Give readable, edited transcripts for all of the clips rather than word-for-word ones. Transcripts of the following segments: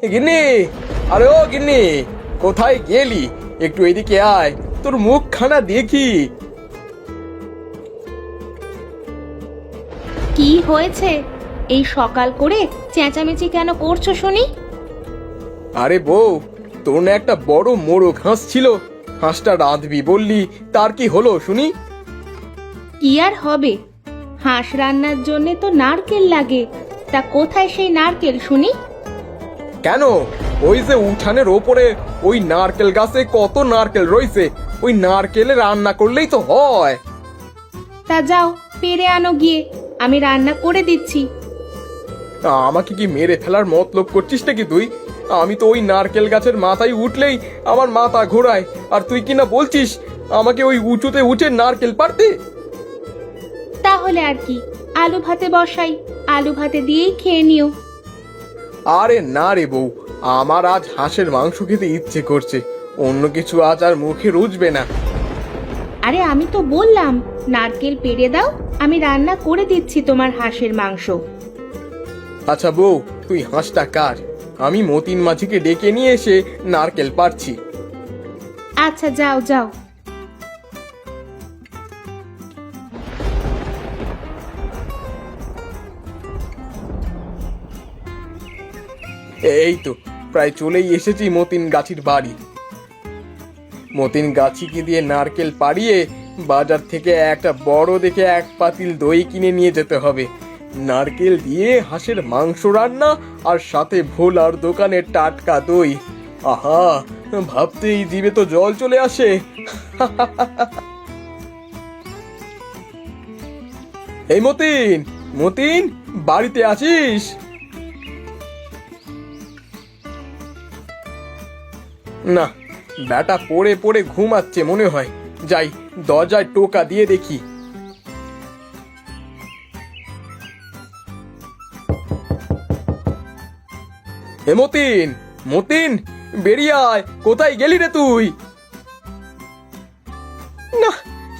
গিন্নি, আরে ও গিন্নি, কোথায় গেলি? একটু এদিকে আয়, তোর মুখখানা দেখি। কি হয়েছে? এই সকাল করে চেঁচামেচি কেন করছো শুনি? আরে বউ, তোর না একটা বড় মোরগ হাঁস ছিল, হাঁসটা রাঁধবি বললি, তার কি হলো শুনি? কি আর হবে, হাঁস রান্নার জন্য তো নারকেল লাগে। তা কোথায় সেই নারকেল শুনি? কেন, ওই যে উঠানের ওপরে ওই নারকেল গাছে কত নারকেল রয়েছে, ওই নারকেলে রান্না করলেই তো হয়। তা যাও পেরে আনো গিয়ে, আমি রান্না করে দিচ্ছি। আমাকে কি মেরে ফেলার মতলব করছিস নাকি তুই? আমি তো ওই নারকেল গাছের মাথায় উঠলেই আমার মাথা ঘোরায়, আর তুই কিনা বলছিস আমাকে ওই উঁচুতে উঠে নারকেল পারতে? তাহলে আর কি, আলু ভাতে বসাই, আলু ভাতে দিয়েই খেয়ে নিও। আরে না রে বউ, আমার আজ হাঁসের মাংস খেতে ইচ্ছে করছে, অন্য কিছু আজ আর মুখে রুচবে না। আরে আমি তো বললাম নারকেল পেরে দাও, আমি রান্না করে দিচ্ছি তোমার হাঁসের মাংস। আচ্ছা বউ, তুই হাঁসটা কাট, আমি মতিন মাঝিকে ডেকে নিয়ে এসে নারকেল পারছি। আচ্ছা যাও যাও। এই তো প্রায় চলেই এসেছি মতিন গাছির বাড়ি। মতিন গাছিকে দিয়ে নারকেল পাড়িয়ে বাজার থেকে একটা বড় দেখে এক পাতিল দই কিনে নিয়ে যেতে হবে। নারকেল দিয়ে হাঁসের মাংস রান্না, আর সাথে ভোলার দোকানের টাটকা দই। আহা, ভাবতেই জিভে তো জল চলে আসে। এই মতিন, মতিন, বাড়িতে আছিস? না, ব্যাটা পড়ে পড়ে ঘুমাচ্ছে মনে হয়, যাই দরজায় টোকা দিয়ে দেখি। হে মতিন, মতিন, বেরিয়ে আয়, কোথায় গেলি রে তুই? না,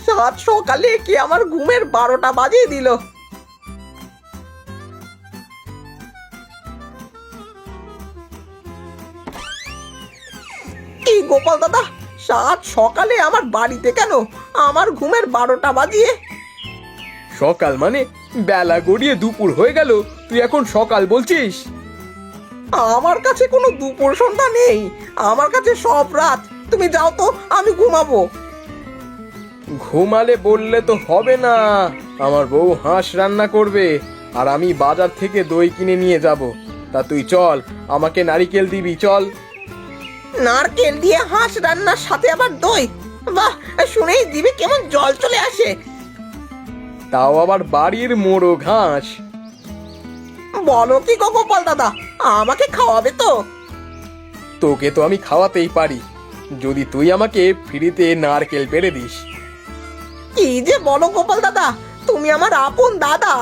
সাত সকালে কি আমার ঘুমের 12টা বাজিয়ে দিল। কি গোপাল দাদা, সাত সকালে আমার বাড়িতে কেন? আমার ঘুমের 12টা বাজিয়ে? সকাল মানে বেলা গড়িয়ে দুপুর হয়ে গেল, তুই এখন সকাল বলছিস? আমার কাছে কোনো দুপুর সন্ধ্যা নেই, আমার কাছে সব রাত। তুমি যাও তো, আমি ঘুমাবো। ঘুমালে বললে তো হবে না, আমার বউ হাঁস রান্না করবে, আর আমি বাজার থেকে দই কিনে নিয়ে যাব। তা তুই চল, আমাকে নারিকেল দিবি, চল। নারকেল দিয়ে হাঁস রান্নার সাথে আবার দই? বাহ, শুনেই দিবে কেমন জল চলে আসে। তাও আবার বাড়ির মোরগ হাঁস। বলো কি গো গোপাল দাদা, আমাকে খাওয়াবে তো? তোকে তো আমি খাওয়াতেই পারি, যদি তুই আমাকে ফ্রিতে নারকেল পেড়ে দিস। কি যে বলো গোপাল দাদা, তুমি আমার আপন দাদা,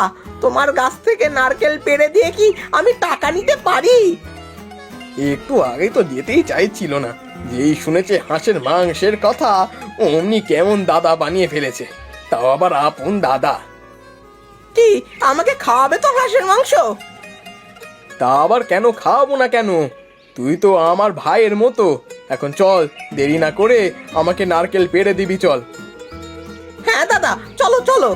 তোমার গাছ থেকে নারকেল পেড়ে দিয়ে কি আমি টাকা নিতে পারি? একটু আগেই তো যেতেই চাইছিল না, যেই শুনেছে হাঁসের মাংসের কথা অমনি কেমন দাদা বানিয়ে ফেলেছে, তাও আবার আপন দাদা। কি আমাকে খাওয়াবে তো হাঁসের মাংস? তা আবার কেন খাওয়াবো না কেন, তুই তো আমার ভাইয়ের মতো। এখন চল, দেরি না করে আমাকে নারকেল পেড়ে দিবি, চল। হ্যাঁ দাদা, চলো চলো।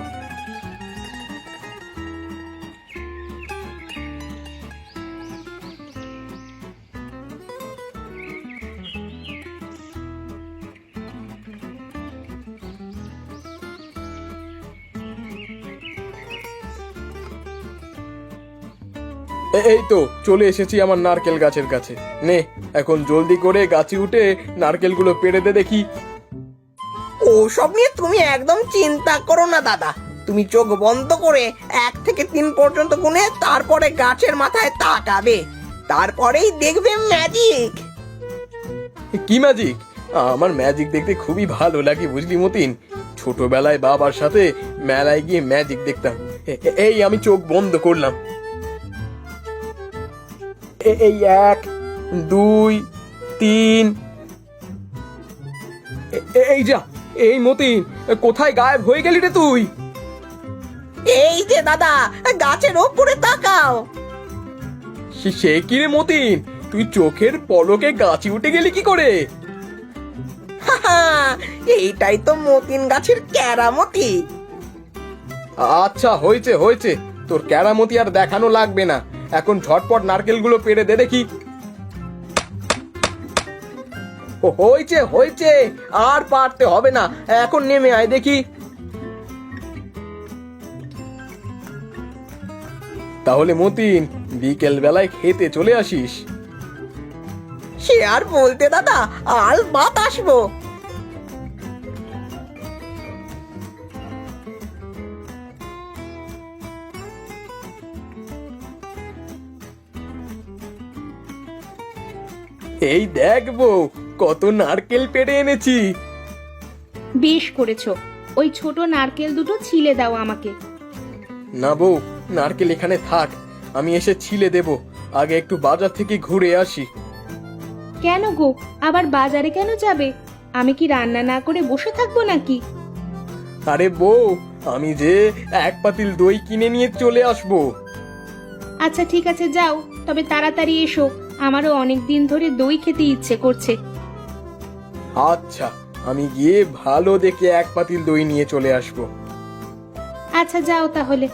এই তো চলে এসেছি আমার নারকেল গাছের কাছে। নে, এখন জলদি করে গাছে উঠে নারকেলগুলো পেড়ে দে দেখি। ওসব নিয়ে তুমি একদম চিন্তা করো না দাদা, তুমি চোখ বন্ধ করে 1 থেকে 3 পর্যন্ত গুনে তারপরে গাছের মাথায় তাকাবে, তারপরেই দেখবে ম্যাজিক। কি ম্যাজিক? আমার ম্যাজিক দেখতে খুবই ভালো লাগে বুঝলি মতিন, ছোটবেলায় বাবার সাথে মেলায় গিয়ে ম্যাজিক দেখতাম। এই আমি চোখ বন্ধ করলাম, এই 1 2 3। এই যা, এই মতিন, কোথায় গায়েব হয়ে গেলি রে তুই? এই যে দাদা, গাছের ওপরে তাকাও। সে কি রে মতিন, তুই চোখের পলকে গাছে উঠে গেলি কি করে? হাহা, এইটাই তো মতিন গাছের কেরামতি। আচ্ছা, হয়েছে হয়েছে, তোর কেরামতি আর দেখানো লাগবে না। এখন ঝটপট নারকেলগুলো পেড়ে দে দেখি। হয়েছে হয়েছে, আর পারতে হবে না, এখন নেমে আয় দেখি। তাহলে মতিন, বিকেল বেলায় খেতে চলে আসিস। সে আর বলতে দাদা, আল বাত আসবো। এই দেখ বউ, কত নারকেল পেড়ে এনেছি। বেশ করেছো, ওই ছোট নারকেল দুটো ছিলে দাও আমাকে। না বউ, নারকেল এখানে থাক, আমি এসে ছিলে দেব। আগে একটু বাজার থেকে ঘুরে আসি। কেন গো, আবার বাজারে কেন যাবে? আমি কি রান্না না করে বসে থাকবো নাকি? আরে বউ, আমি যে এক পাতিল দই কিনে নিয়ে চলে আসবো। আচ্ছা ঠিক আছে, যাও, তবে তাড়াতাড়ি এসো, আমারও অনেক দিন ধরে দই খেতে ইচ্ছে করছে। আচ্ছা, আমি গিয়ে ভালো দেখে এক পাতিল দই নিয়ে চলে আসবো। আচ্ছা যাও তাহলে।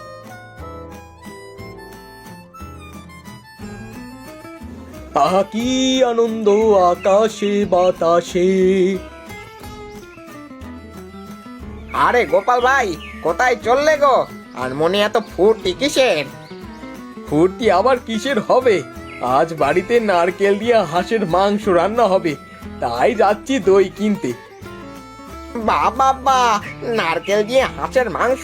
আহা কি আনন্দ আকাশে বাতাসে। আরে গোপাল ভাই, কোথায় চললে গো? আর মনে এত ফুর্তি কিসের? ফুর্তি আবার কিসের হবে? আজ বাড়িতে নারকেল দিয়ে হাঁসের মাংস রান্না হবে, তাই যাচ্ছি দই কিনতে। বাবা বা, নারকেল দিয়ে হাঁসের মাংস,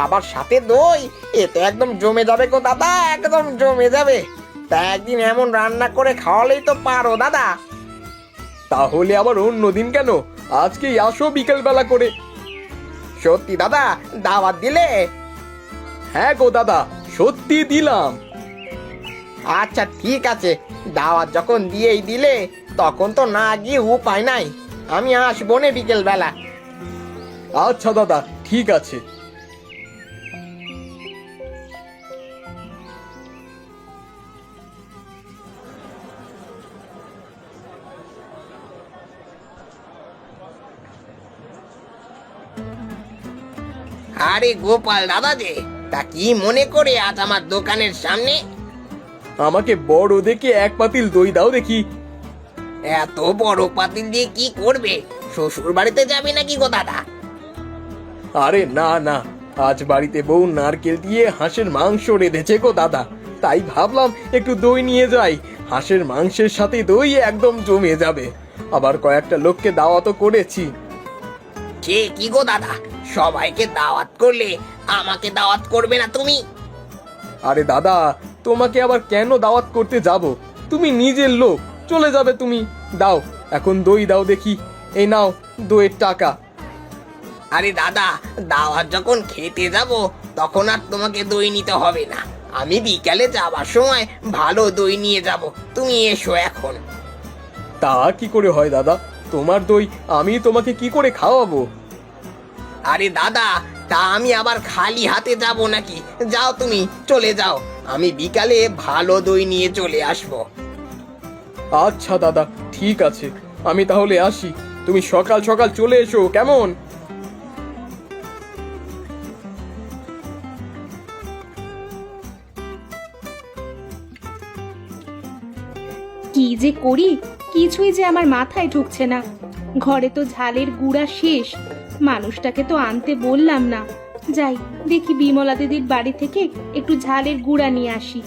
আবার সাথে দই, এ তো একদম জমে যাবে গো দাদা, একদম জমে যাবে। তা একদিন এমন রান্না করে খাওয়ালেই তো পারো দাদা। তাহলে আবার অন্য দিন কেন? আজকেই আসো বিকেল বেলা করে। সত্যি দাদা, দাওয়াত দিলে? হ্যাঁ গো দাদা, সত্যি দিলাম। আচ্ছা ঠিক আছে, দাওয়াত যখন দিয়েই দিলে, তখন তো না গিয়ে উপায় নাই। আমি আসবো নে বিকেল বেলা। আচ্ছা দাদা, ঠিক আছে। আরে গোপাল দাদা যে, তা কি মনে করে আজ আমার দোকানের সামনে? আমাকে বড় দেখে এক পাতিল দই দাও দেখি। এত বড় পাতিল দিয়ে কি করবে? শ্বশুর বাড়িতে যাবে নাকি গো দাদা? আরে না না, আজ বাড়িতে বউ নারকেল দিয়ে হাঁসের মাংস রেঁধেছে গো দাদা, তাই ভাবলাম একটু দই নিয়ে যাই। হাঁসের মাংসের সাথে দই একদম জমে যাবে। আবার কয়েকটা লোককে দাওয়াতও করেছি। সে কি গো দাদা, সবাইকে দাওয়াত করলে আমাকে দাওয়াত করবে না তুমি? আরে দাদা, তোমাকে আবার কেন দাওয়াত করতে যাব? তুমি নিজের লোক, চলে যাবে তুমি। দাও, এখন দই দাও দেখি। এই নাও দইয়ের টাকা। আরে দাদা, দাওয়াত যখন খেতে যাব, তখন আর তোমাকে দই নিতে হবে না। আমি বিকালে যাবার সময় ভালো দই নিয়ে যাব, তুমি এসো এখন। তা কি করে হয় দাদা? তোমার দই আমি তোমাকে কি করে খাওয়াবো? আরে দাদা, তা আমি আবার খালি হাতে যাব নাকি? যাও তুমি, চলে যাও, আমি বিকালে ভালো দই নিয়ে চলে আসবো। আচ্ছা দাদা, ঠিক আছে, আমি তাহলে আসি। তুমি সকাল সকাল চলে এসো কেমন? কি যে করি, কিছুই যে আমার মাথায় ঢুকছে না। ঘরে তো ঝালের গুঁড়া শেষ, মানুষটাকে তো আনতে বললাম না। যাই দেখি বিমলা দিদির বাড়ি থেকে একটু ঝালের গুঁড়া নিয়ে আসি।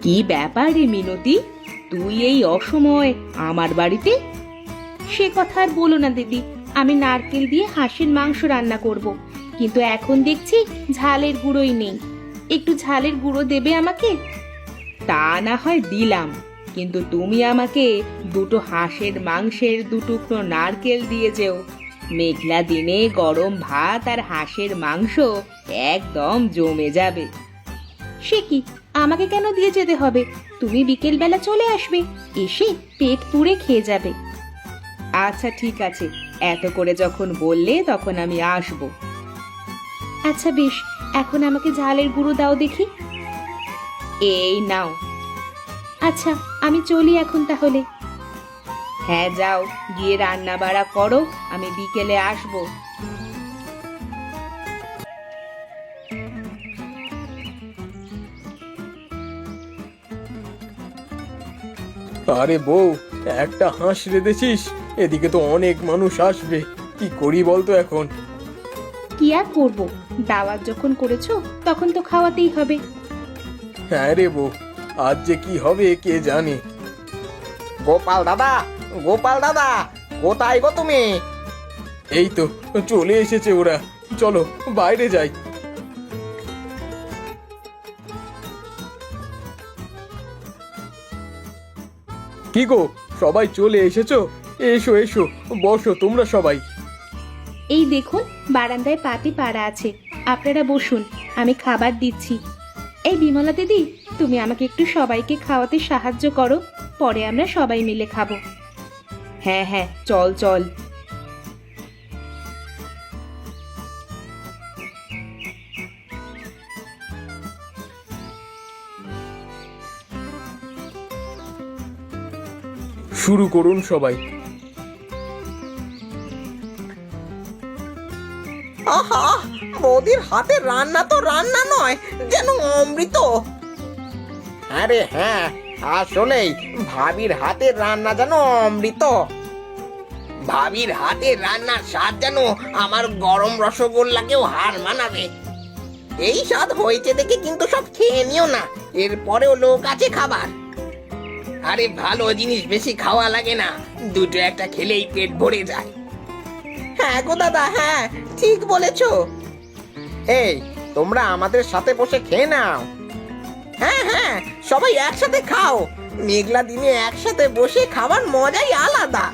কি ব্যাপার রে মিনতি, তুই এই অসময় আমার বাড়িতে? সে কথা আর বলো না দিদি, আমি নারকেল দিয়ে হাঁসের মাংস রান্না করব, কিন্তু এখন দেখছি ঝালের গুঁড়োই নেই। একটু ঝালের গুঁড়ো দেবে আমাকে? তা না হয় দিলাম, কিন্তু তুমি আমাকে দুটো হাঁসের মাংসের দুটুকরো নারকেল দিয়ে যেও। মেঘলা দিনে গরম ভাত আর হাঁসের মাংস একদম জমে যাবে। সে কি, আমাকে কেন দিয়ে যেতে হবে? তুমি বিকেল বেলা চলে আসবে, এসে পেট পুড়ে খেয়ে যাবে। আচ্ছা ঠিক আছে, এত করে যখন বললে তখন আমি আসব। আচ্ছা বেশ, এখন আমাকে ঝালের গুঁড়ো দাও দেখি। এই নাও। আচ্ছা আমি চলি এখন তাহলে। হ্যাঁ যাও, গিয়ে রান্না বাড়া করো, আমি বিকেলে আসবো। আরে বউ, একটা হাঁস রেঁধেছিস? এদিকে তো অনেক মানুষ আসবে, কি করি বলতো এখন? কি আর করবো, দাওয়াত যখন করেছো তখন তো খাওয়াতেই হবে। হ্যাঁ রে বউ, আজ যে কি হবে কে জানে। গোপাল দাদা, গোপাল দাদা, কোথায় গো তুমি? এই তো চলে এসেছে ওরা, চলো বাইরে যাই। কি গো, সবাই চলে এসেছো? এসো এসো, বসো তোমরা সবাই। এই দেখুন, বারান্দায় পাটি পাড়া আছে, আপনারা বসুন, আমি খাবার দিচ্ছি। এই বিমলা দিদি, তুমি আমাকে একটু সবাইকে খাওয়াতে সাহায্য করো, পরে আমরা সবাই মিলে খাবো। হ্যাঁ হ্যাঁ, চল চল। শুরু করুন সবাই। আহা, বৌদির হাতের রান্না তো রান্না নয়, যেন অমৃত। আরে হ্যাঁ, আসলেই ভাবির হাতের রান্না যেন অমৃত। ভাবির হাতের রান্নার স্বাদ যেন আমার গরম রসগোল্লাকেও হার মানাবে। এই স্বাদ হয়েছে দেখে কিন্তু সব খেয়ে নিও না, এরপরেও লোক আছে খাবার। আরে ভালো জিনিস বেশি খাওয়া লাগে না, দুটো একটা খেলেই পেট ভরে যায়। হ্যাঁ গো দাদা, হ্যাঁ ঠিক বলেছো। এই, তোমরা আমাদের সাথে বসে খেয়ে নাও। হ্যাঁ হ্যাঁ, সবাই একসাথে খাও, মেঘলা দিনে একসাথে বসে খাবার মজাই আলাদা।